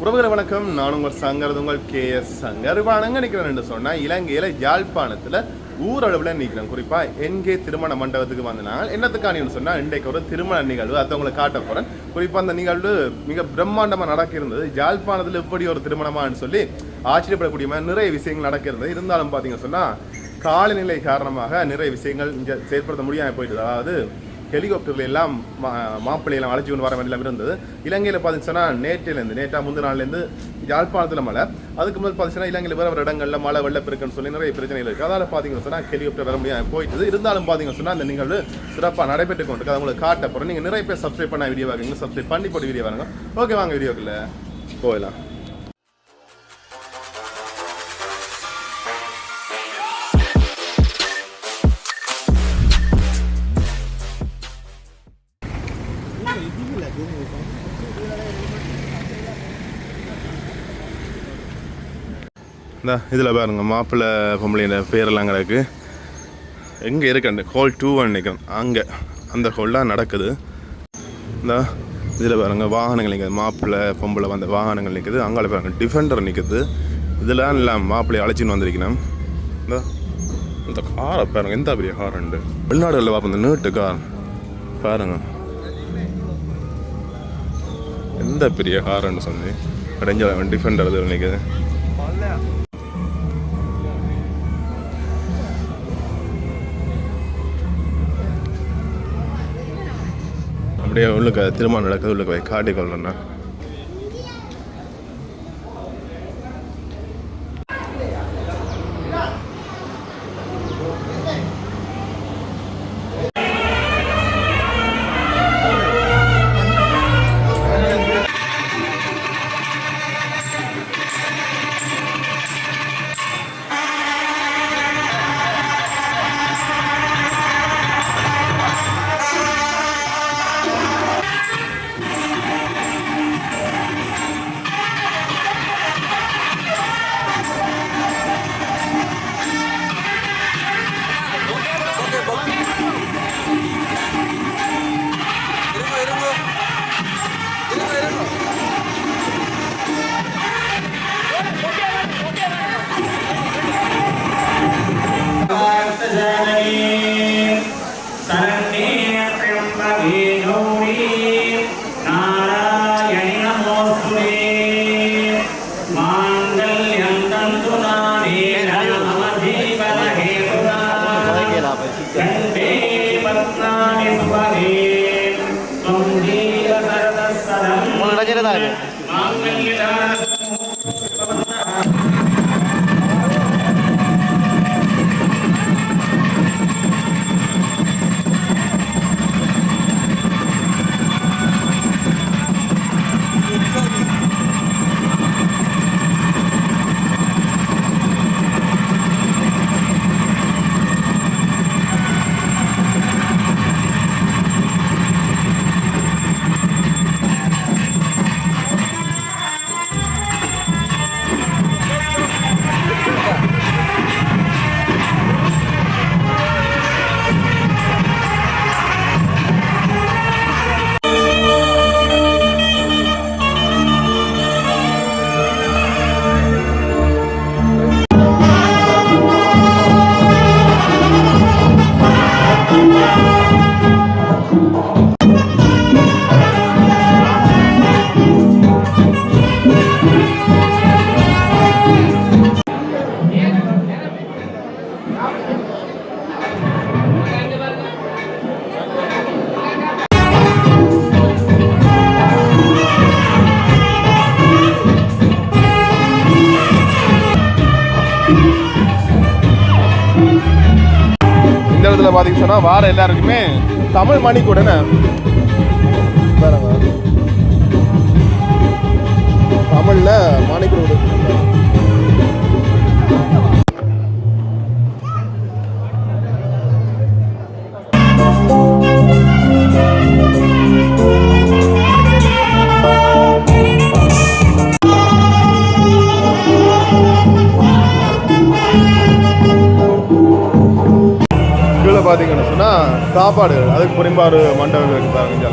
உறவுகளை வணக்கம். நான் உங்கள் சங்கர், உங்கள் KS சங்கர். இப்போ அங்கே நிற்கிறேன் சொன்னால் இலங்கையில் யாழ்ப்பாணத்தில் ஊரளவில் நிற்கிறேன். குறிப்பாக என்கே திருமண மண்டபத்துக்கு வந்தனால் என்னத்துக்கானு சொன்னால் இன்றைக்கு ஒரு திருமண நிகழ்வு, அதை உங்களை காட்ட போகிறேன். குறிப்பாக அந்த நிகழ்வு மிக பிரம்மாண்டமாக நடக்கிறது. யாழ்ப்பாணத்தில் எப்படி ஒரு திருமணமானு சொல்லி ஆச்சரியப்படக்கூடிய மாதிரி நிறைய விஷயங்கள் நடக்கிறது. இருந்தாலும் பார்த்தீங்கன்னு சொன்னால் காலநிலை காரணமாக நிறைய விஷயங்கள் இங்கே செயற்படுத்த முடியாமல் போயிடுது. அதாவது ஹெலிகாப்டர்ல எல்லாம் மாப்பிள்ளையெல்லாம் அழைச்சி கொண்டு வர வேண்டியெல்லாம் இருந்தது. இலங்கையில் பார்த்தீங்கன்னா நேற்றா முந்தின நாள்லேருந்து யாழ்ப்பாணத்தில் மழை. அதுக்கு முதல் பார்த்தீங்கன்னா இலங்கையில் வேறு இடங்களில் மழை வெள்ளப்பெருக்குன்னு சொல்லி நிறைய பிரச்சனைகள் இருக்குது. அதால் பார்த்தீங்கன்னு சொன்னால் ஹெலிகாப்டர் வர முடியாது போயிட்டு. இருந்தாலும் பார்த்தீங்கன்னு சொன்னால் அந்த நிகழ்வு சிறப்பாக நடைபெற்று கொண்டு அதை உங்களுக்கு காட்ட போகிறேன். நீங்கள் நிறைய பேர் சப்ஸ்கிரைப் பண்ண வீடியோ வாங்க, சப்ஸ்கிரைப் பண்ணி போட்டு வீடியோ வாங்க. ஓகே, வாங்க வீடியோக்குள்ள போகலாம். இந்த இதில் பாருங்க மாப்பிள்ளை பொம்பளையோட பேரெல்லாம் கிடக்கு. எங்கே இருக்கு அந்த ஹால் 2 நினைக்கிறேன். அங்கே அந்த ஹால்லாம் நடக்குது. இந்த இதில் பாருங்க வாகனங்கள் நிற்குது. மாப்பிள்ளை பொம்பளை வந்த வாகனங்கள் நிற்குது. அங்கே பாருங்க டிஃபெண்டர் நிற்குது. இதெல்லாம் இல்லை மாப்பிள்ளையை அழைச்சின்னு வந்திருக்கணும். இந்த காரை பாருங்க, எந்த பெரிய கார் உண்டு. வெளிநாடுகளில் பார்ப்போம் இந்த நீட்டு கார் பாருங்க, எந்த பெரிய காருன்னு சொல்லி அடைஞ்ச டிஃபெண்டர் இது நிற்குது. அப்படியே உள்ளுக்கு திருமணம் நடக்குது. உள்ளுக்கு போய் காட்டிக்கொள்றேன்னா பார்த்தீங்கன்னா வார எல்லாருக்குமே தமிழ் மணி கூட தமிழ்ல மணிக்கூட பார்த்தீங்கன்னு சொன்னால் சாப்பாடு அதுக்கு புரிம்பாறு மண்டபம் இருக்குது பாருங்க.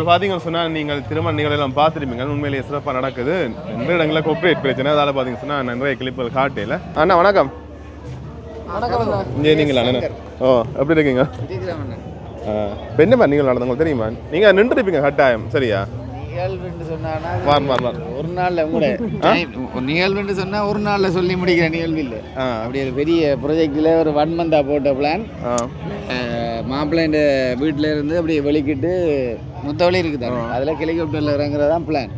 இப்போ பார்த்தீங்கன்னு சொன்னால் நீங்கள் திருமண நிகழ்ச்சியெல்லாம் பார்த்துருப்பீங்க உண்மையிலேயே சிறப்பாக நடக்குது நிறைய இடங்களில் கோஆப்ரேட் பிரச்சனை அதால் பார்த்தீங்கன்னு சொன்னால் நிறைய கிளிப்புகள் காட்டையில் அண்ணா வணக்கம் இங்கே நீங்களா அண்ணா ஓ எப்படி இருக்கீங்க இப்போ என்ன நீங்கள் நடந்தவங்க தெரியுமா நீங்கள் நின்றுருப்பீங்க கட்டாயம் சரியா நிகழ்வுன்னு சொன்னா ஒரு நாள்ல கூட நிகழ்வுன்னு சொன்னா ஒரு நாள்ல சொல்லி முடிக்கிற நிகழ்வு இல்லை அப்படி ஒரு பெரிய ப்ரொஜெக்ட்ல ஒரு 1 மந்தா போட்ட பிளான் மாப்பிள்ளைண்ட வீட்டுல இருந்து அப்படியே வெளிக்கிட்டு முத்தவழி இருக்குது அதுல ஹெலிகாப்டர்ல இறங்குறதான் பிளான்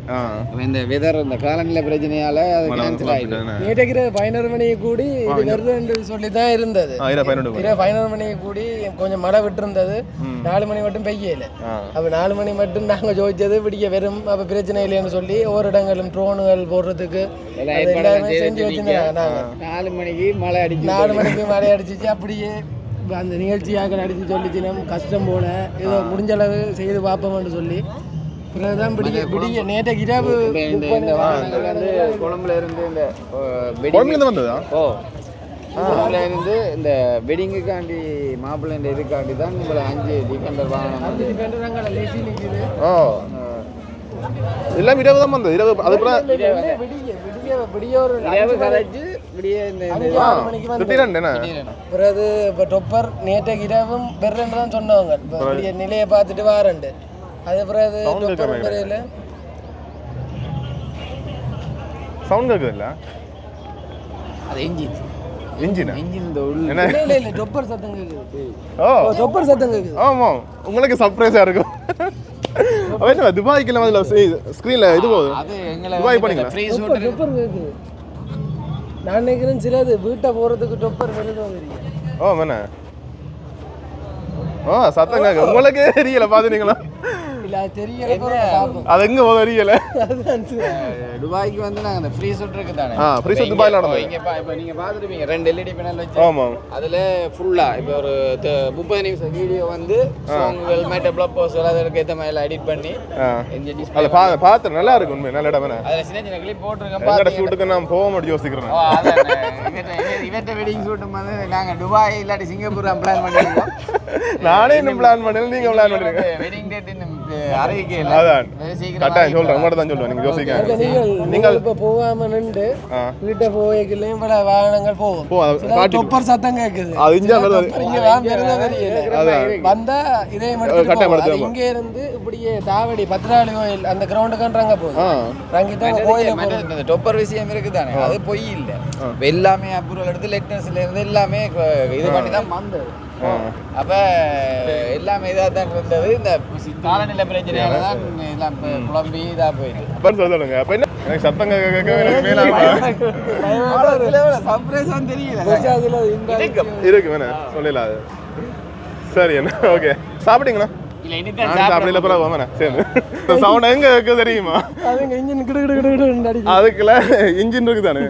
இந்த வெதர் இந்த காலநிலை பிரச்சனையால அது கேன்சல் ஆயிடுச்சு நேற்று 11 மணிக்கு கூடி இது வருதுன்னு சொல்லி தான் இருந்தது 11 மணிக்கு கூடி கொஞ்சம் மழை விட்டு இருந்தது 4 மணி மட்டும் பெய்யல அப்ப 4 மணி மட்டும் நாங்க ஜோதிச்சது பிடிக்க வெறும் அப்ப பிரச்சனை இல்லைன்னு சொல்லி ஒவ்வொரு இடங்களும் ட்ரோனுகள் போடுறதுக்கு செஞ்சு வச்சிருந்தாங்க 4 மணிக்கு மழை அடிச்சு 4 மணிக்கு மழை அடிச்சிச்சு அப்படியே அந்த நிகழ்ச்சியாக அடித்து சொல்லிச்சுன்னா கஷ்டம் போல ஏதோ முடிஞ்ச அளவு செய்து பார்ப்போம்னு சொல்லி பிறகுதான் பிடிக்க நேற்று இரவு வந்து கொழும்புல இருந்து இந்த வந்ததா இருந்து இந்த வெட்டிங்குக்காண்டி மாப்பிள்ளை இதுக்காண்டி தான் நம்மள 5 டிஃபெண்டர் வாங்கணும் எல்லாம் இரவு தான் வந்தது இரவு அதுக்கப்புறம் பிறகு இப்போ டொப்பர் நேற்று இரவும் பெர்றன்னு தான் சொன்னவங்க நிலையை பார்த்துட்டு வாரண்டு அது பிறகு டொப்பர் பெரியல சவுண்ட் கேக்குதுல்ல அது இன்ஜின் இல்ல டொப்பர் சத்தம் கேக்குது டொப்பர் சத்தம் கேக்குது ஆமா உங்களுக்கு சர்ப்ரைஸா இருக்கும் அவன் துபாய்க்குல வந்து ஸ்கிரீன்ல இது போகுது அது எங்களை துபாய் பண்ணீங்களா டொப்பர் கேக்குது நான் நினைக்கிறேன் சிலது வீட்டை போறதுக்கு டொப்பர் வருது ஓ மன சத்தம் கேக்கு உங்களுக்கு தெரியல பாத்துட்டீங்களா இல்ல தெரியல அது எங்க தெரியல துபாய்க்கு வந்து நாங்க அந்த ஃப்ரீ ஷூட் இருக்கு தானே ஃப்ரீ ஷூட் துபாய்ல நடந்தது இப்போ நீங்க பாத்துருப்பீங்க 2 LED பேனல் வச்சு ஆமா அதுல ஃபுல்லா இப்போ ஒரு 30 நிமிஷம் வீடியோ வந்து சாங்கள் மேட்டப்ல போஸ்ட் அதுக்கு ஏத்த மாதிரி எடிட் பண்ணி இந்த டிஸ்ப்ளே அத பாத்து நல்லா இருக்கு உண்மை நல்ல இடம் அதுல சின்ன சின்ன கிளிப் போட்டுருக்கேன் பாத்து ஷூட்டுக்கு நான் போக முடியும் யோசிக்கிறேன் இவட்ட வெட்டிங் ஷூட் வந்து நாங்க துபாய் இல்லாட்டி சிங்கப்பூர் பிளான் பண்ணிருக்கோம் நானே இன்னும் பிளான் பண்ணல நீங்க பிளான் பண்றீங்க வெட்டிங் டேட் இன்னும் அறிவிக்கல அதான் கட்டாயம் சொல்றேன் உங்கள்ட்ட தான் சொல்றேன் நீங்க யோசிக்காங்க நீங்கள் இப்ப போகாம நின்று வீட்டை போய்க்கலையும் பல வாகனங்கள் போகும் டொப்பர் சத்தம் கேக்குது அது இங்க வந்தா இதே மட்டும் இங்க இருந்து இப்படியே தாவடி பத்ராளி கோயில் அந்த கிரவுண்டுக்கான்றாங்க போகுது ரங்கிதான் கோயில் டொப்பர் விஷயம் இருக்குதானே அது பொய் இல்ல எல்லாமே அப்ரூவல் எடுத்து லெட்டர்ஸ்ல இருந்து எல்லாமே இது பண்ணி தான் வந்தது அப்ப எல்லாமே இதா தான் இருந்தது இந்த காலநிலை பிரச்சனையால தான் எல்லாம் குழம்பி இதா போயிடுது சொல்லுங்க அப்ப என்ன எனக்கு சத்தம் சர்ப்ரைஸான்னு தெரியல இருக்கு வேணா சொல்லல அது சரி என்ன ஓகே சாப்பிட்டீங்களா சாப்பிடல பிறகு வேணா சரி சவுண்ட் எங்க இருக்கு தெரியுமா அதுக்குள்ள இன்ஜின் இருக்குதானே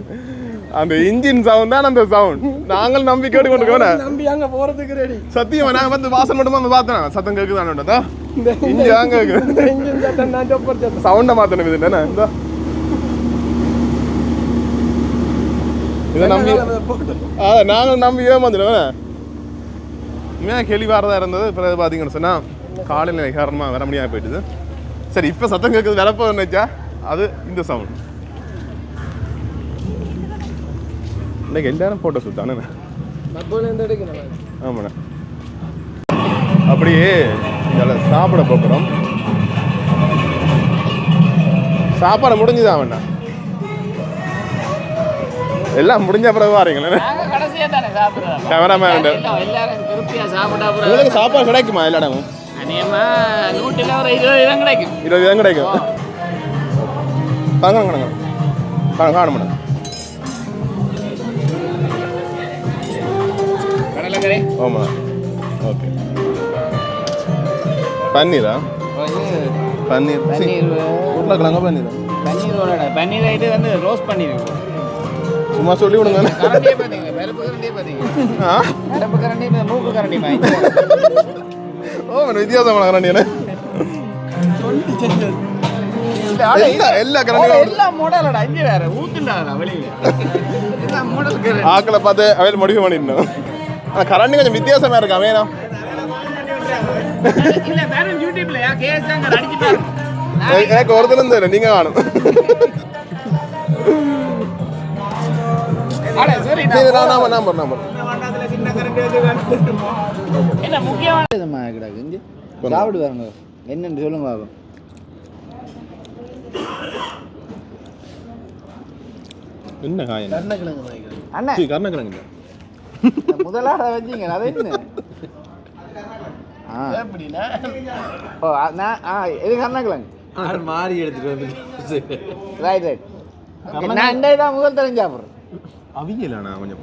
அந்த இன்ஜின் சவுண்ட் தான் அந்த சவுண்ட் நாங்கள் நம்பி கேட்டு கொண்டு நம்பி அங்க போறதுக்கு ரெடி சத்தியமா நாங்க வந்து வாசல் மட்டும் வந்து பார்த்தேன் சத்தம் கேக்குதானே இங்க அங்க சவுண்ட மாத்தணும் இது என்ன இந்த இதை நம்பி நாங்கள் நம்பி ஏமாந்துடுவேன் உண்மையாக கேள்வி வரதா இருந்தது பிறகு பார்த்தீங்கன்னு சொன்னா காலநிலை காரணமாக வர முடியாமல் போயிட்டுது சரி இப்போ சத்தம் கேட்குறது வரப்போ நினைச்சா அது இந்த சவுண்ட் இன்னைக்கு எல்லாரும் போட்டோ சுத்தானே ஆமாண்ணா அப்படியே இதில் சாப்பிட போகிறோம் சாப்பாடு முடிஞ்சுதான் வேணா எல்லாம் முடிஞ்ச பிறகு வாரீங்களே கேமராமேன் உங்களுக்கு சாப்பாடு கிடைக்குமா எல்லா இடமும் 20 கிடைக்கும் தாங்க காணும் மேடம் ஆமாம் ஓகே பன்னீரா பன்னீர் உருளைக்கிழங்க பன்னீரா பன்னீர் இது வந்து ரோஸ்ட் பண்ணிருக்கு சும்மா சொல்லி விடுங்க மூக்கு கரண்டி ஓ வித்தியாசமான கரண்டி எல்லா ஆக்களை பார்த்து அவையில் முடிவு பண்ணிடணும் ஆனால் கரண்டி கொஞ்சம் வித்தியாசமா இருக்கா வேணாம் இல்ல வேணும் யூடியூப்ல கேஎஸ் சங்கர் அடிச்சு பாருங்க. எனக்கு ஒருத்தரும் தெரியல, நீங்க காணும். என்ன முக்கியமான கிடக்கு சாப்பிடு பாருங்க என்னன்னு சொல்லுங்க பாபு. என்ன காய்? அண்ணா கருணக்கிழங்கு முதலாக வச்சிங்க அது என்ன இது கருணக்கிழங்கு மாறி எடுத்துட்டு வந்து ரைட் ரைட் நான் இந்த இதான் முதல் தரம் சாப்பிட்றேன். அவியலாண்ணா கொஞ்சம்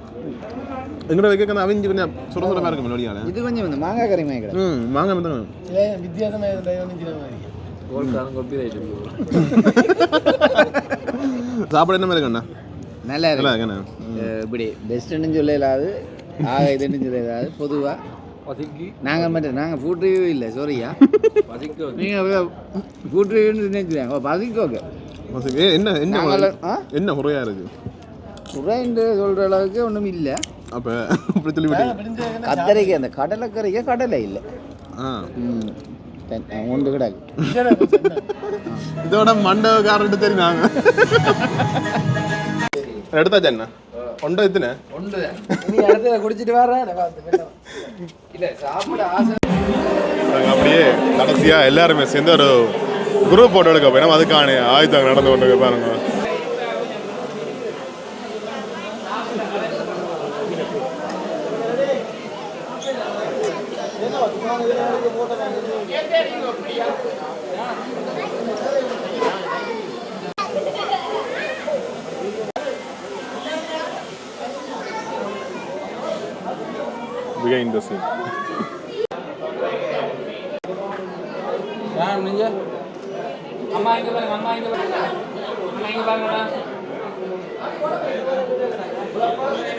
எங்கட வைக்க அவிஞ்சு கொஞ்சம் சுட சுடமா இருக்கும் மெலோடியால. இது கொஞ்சம் வந்து மாங்காய் கறி மாதிரி கிடக்கு. மாங்காய் மட்டும் வித்தியாசமா சாப்பாடு என்ன மாதிரி இருக்கண்ணா? நல்லா இருக்கு. இப்படி பெஸ்ட்டுன்னு சொல்ல இல்லாது ஆக இதுன்னு சொல்ல இல்லாது பொதுவாக நாங்கள் மட்டும் நாங்கள் ஃபுட் ரிவ்யூ இல்லை சாரியா நீங்கள் ஃபுட் ரிவ்யூன்னு நினைச்சுருவாங்க பசிக்கோங்க. என்ன என்ன என்ன குறையா இருக்கு? குறைன்னு சொல்கிற அளவுக்கு ஒன்றும் இல்லை. அப்போ அப்படி சொல்லிவிட்டு கத்தரிக்கை அந்த கடலைக்கறிக்கே கடலை இல்லை ஒன்று கிடாது. இதோட மண்டபக்காரர்கிட்ட தெரியும் எடுத்தாச்சா என்ன ஒன்றை எத்தனை குடிச்சிட்டு வர்றேன் இல்லை சாப்பிட ஆசை. அப்படியே கடைசியா எல்லாருமே சேர்ந்து ஒரு குரூப் போட்டோ எடுக்க போயிடும். அதுக்கான ஆயுதம் நடந்து கொண்டு பாருங்க. Behind the scene. அம்மா இங்க பாருங்க, அம்மா இங்க பாருங்க, அம்மா இங்க பாருங்கடா.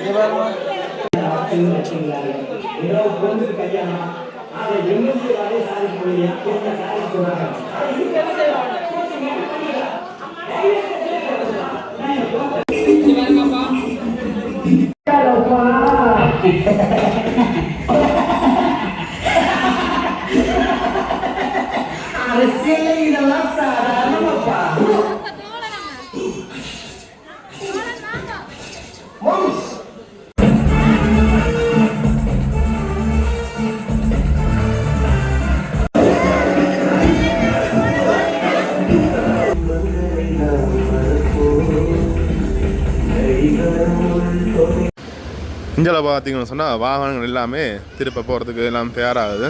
இங்க பாருங்க. இங்கே பார்த்தீங்கன்னு சொன்னால் வாகனங்கள் எல்லாமே திருப்ப போகிறதுக்கு எல்லாம் தயாராகுது.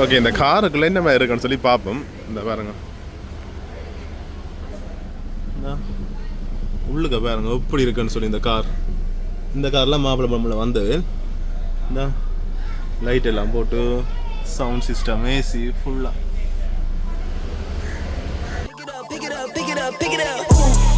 ஓகே, இந்த காருக்குள்ள என்ன மாதிரி இருக்குன்னு சொல்லி பார்ப்போம். இந்த பாருங்க, உள்ளுக்க பாருங்க எப்படி இருக்குன்னு சொல்லி இந்த கார்லாம் மாப்பிள்ளை பொம்மில் வந்தது. இந்த லைட் எல்லாம் போட்டு சவுண்ட் சிஸ்டம் ஏசி ஃபுல்லாக.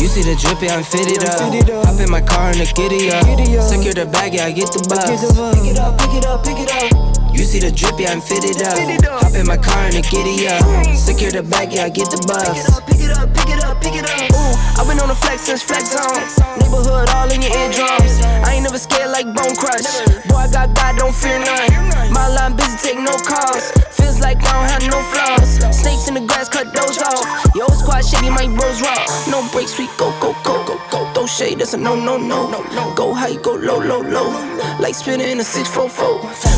You see the drip, yeah, I'm fitted up. Hop in my car and the giddy up. Secure the bag, yeah, I get the bus. Pick it up, pick it up, pick it up. You see the drip, yeah, I'm fitted up. Hop in my car and the giddy up. Secure the bag, yeah, I get the bus. Pick it up, pick it up, pick it up. Ooh, I've been on the flex since flex on. Neighborhood all in your eardrums. I ain't never scared like Bone Crush. Boy, I got God, don't fear none. My line busy, take no calls. Feels like I don't have no flaws. Snakes in the grass, cut those off. Yo, squad shady, my bros raw. No breaks, we go, go, go, go, go. Throw shade, that's a no, no, no, no, no. Go high, go low, low, low. Like spinning in a 644.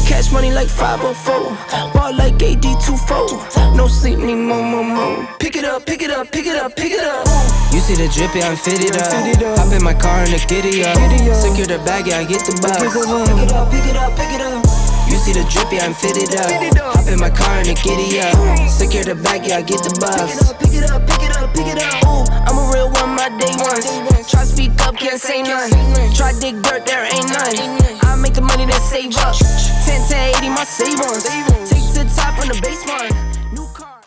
Cash money like 504. Ball like AD24. No sleep, need more, more, more. Pick it up, pick it up, pick it up, pick it up. You see the drip, yeah, I'm fitted up. Hop in my car and the giddy up. Secure the bag, yeah, I get the bus. Pick it up, pick it up, pick it up. You see the drip, yeah, I'm fitted up. Hop in my car and the giddy up. Secure the bag, yeah, I get the bus. Pick it up, pick it up, pick it up. Ooh, I'm a real one, my day ones. Try speak up, can't say none. Try dig dirt, there ain't none. I make the money that save up. 10 to 80, my savings.